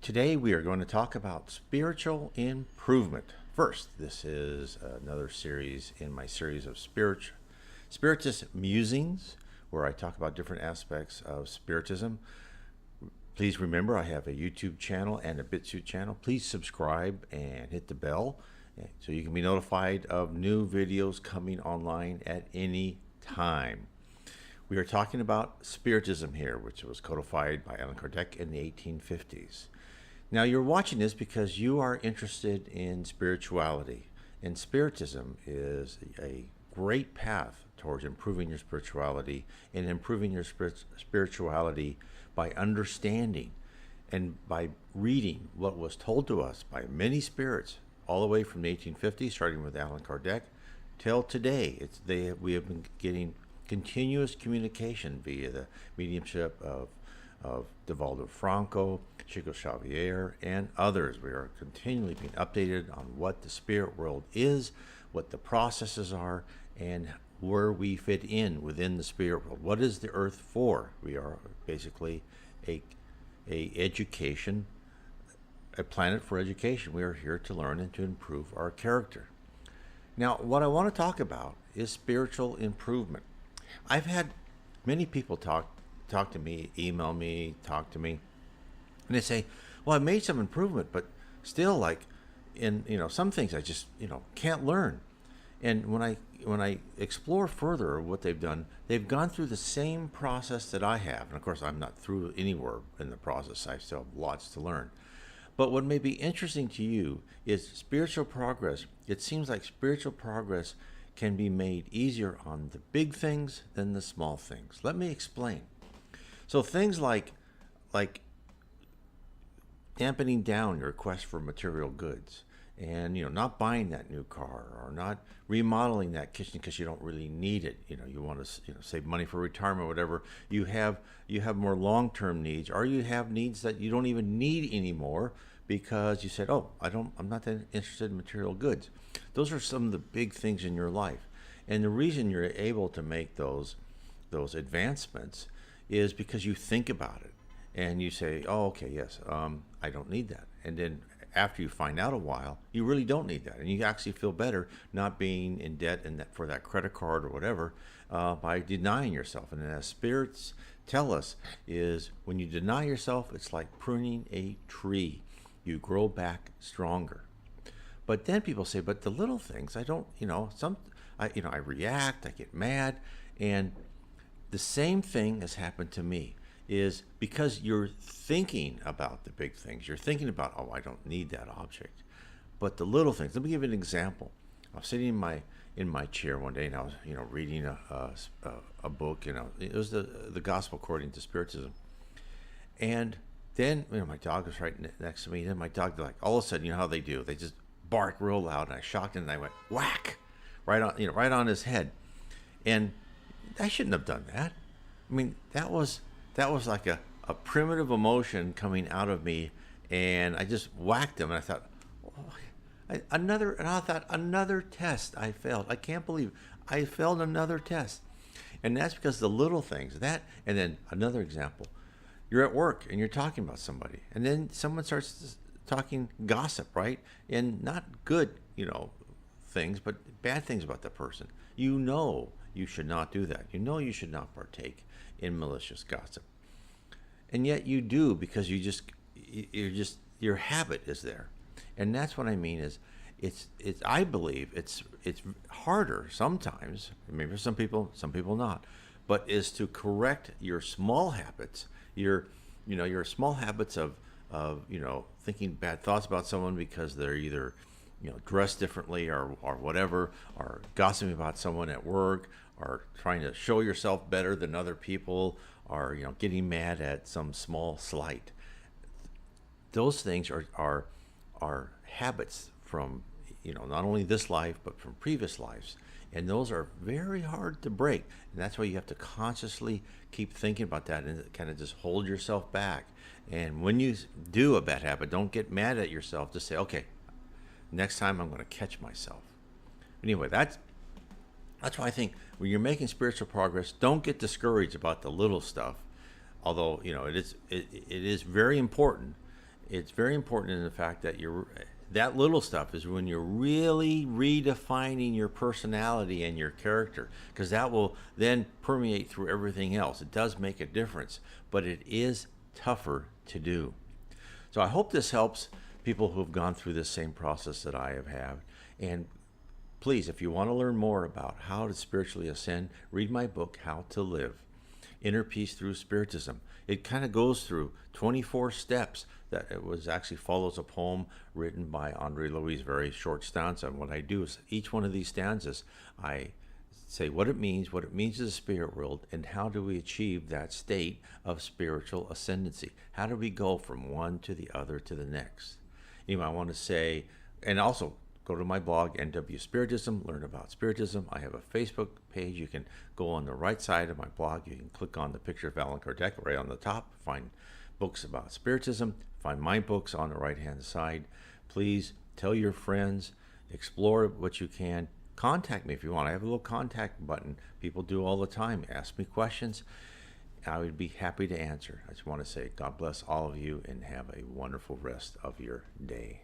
Today we are going to talk about spiritual improvement. First, this is another series in my series of Spiritist musings, where I talk about different aspects of Spiritism. Please remember I have a YouTube channel and a BitSuit channel. Please subscribe and hit the bell so you can be notified of new videos coming online at any time. We are talking about Spiritism here, which was codified by Allan Kardec in the 1850s. Now, you're watching this because you are interested in spirituality, and Spiritism is a great path towards improving your spirituality and improving your spirituality by understanding and by reading what was told to us by many spirits all the way from the 1850s, starting with Allan Kardec, till today. We have been getting continuous communication via the mediumship of Divaldo Franco, Chico Xavier, and others. We are continually being updated on what the spirit world is, what the processes are, and where we fit in within the spirit world. What is the earth for? We are basically a education, a planet for education. We are here to learn and to improve our character. Now, what I want to talk about is spiritual improvement. I've had many people talk to me, email me, talk to me, and they say, well, I made some improvement, but still, like, in some things I just can't learn. And when I explore further what they've done, they've gone through the same process that I have. And of course, I'm not through anywhere in the process. I still have lots to learn. But what may be interesting to you is spiritual progress. It seems like spiritual progress can be made easier on the big things than the small things. Let me explain. So things like dampening down your request for material goods, and not buying that new car, or not remodeling that kitchen because you don't really need it. You want to save money for retirement, or whatever. You have more long-term needs, or you have needs that you don't even need anymore because you said, "Oh, I'm not that interested in material goods." Those are some of the big things in your life, and the reason you're able to make those advancements is because you think about it and you say, oh, okay, yes, I don't need that. And then after you find out a while, you really don't need that. And you actually feel better not being in debt for that credit card or whatever by denying yourself. And as spirits tell us, is when you deny yourself, it's like pruning a tree. You grow back stronger. But then people say, but the little things, I don't, I react, I get mad, and the same thing has happened to me, is because you're thinking about the big things. You're thinking about, oh, I don't need that object. But the little things, let me give you an example. I was sitting in my chair one day, and I was, reading a book, it was the Gospel according to Spiritism. And then, my dog was right next to me, and then my dog, like, all of a sudden, how they do, they just bark real loud, and I shocked him, and I went, whack, right on his head. And I shouldn't have done that. I mean, that was like a primitive emotion coming out of me, and I just whacked him, and I thought, another test I failed. I can't believe I failed another test. And that's because the little things, that, and then another example, you're at work and you're talking about somebody, and then someone starts talking gossip, right? And not good, things, but bad things about the person. You should not do that. You should not partake in malicious gossip. And yet you do, because your habit is there. And that's what I mean is I believe it's harder sometimes, maybe for some people not, but is to correct your small habits, your small habits of thinking bad thoughts about someone because they're either dressed differently or whatever, or gossiping about someone at work, or trying to show yourself better than other people, or getting mad at some small slight. Those things are habits from not only this life but from previous lives, and those are very hard to break. And that's why you have to consciously keep thinking about that and kind of just hold yourself back. And when you do a bad habit, don't get mad at yourself. Just say, okay, next time I'm going to catch myself. Anyway, that's why I think when you're making spiritual progress, don't get discouraged about the little stuff. Although it is very important, it's very important in the fact that that little stuff is when you're really redefining your personality and your character, because that will then permeate through everything else. It does make a difference, but it is tougher to do. So I hope this helps people who have gone through this same process that I have had. And please, if you want to learn more about how to spiritually ascend, read my book, How to Live: Inner Peace Through Spiritism. It kind of goes through 24 steps. That it was actually follows a poem written by Andre Louis, very short stanza. And what I do is each one of these stanzas, I say what it means to the spirit world, and how do we achieve that state of spiritual ascendancy? How do we go from one to the other to the next? Anyway, I want to say, and also go to my blog, NW Spiritism, learn about Spiritism. I have a Facebook page. You can go on the right side of my blog. You can click on the picture of Allan Kardec right on the top, find books about Spiritism, find my books on the right-hand side. Please tell your friends, explore what you can. Contact me if you want. I have a little contact button. People do all the time. Ask me questions. I would be happy to answer. I just want to say God bless all of you and have a wonderful rest of your day.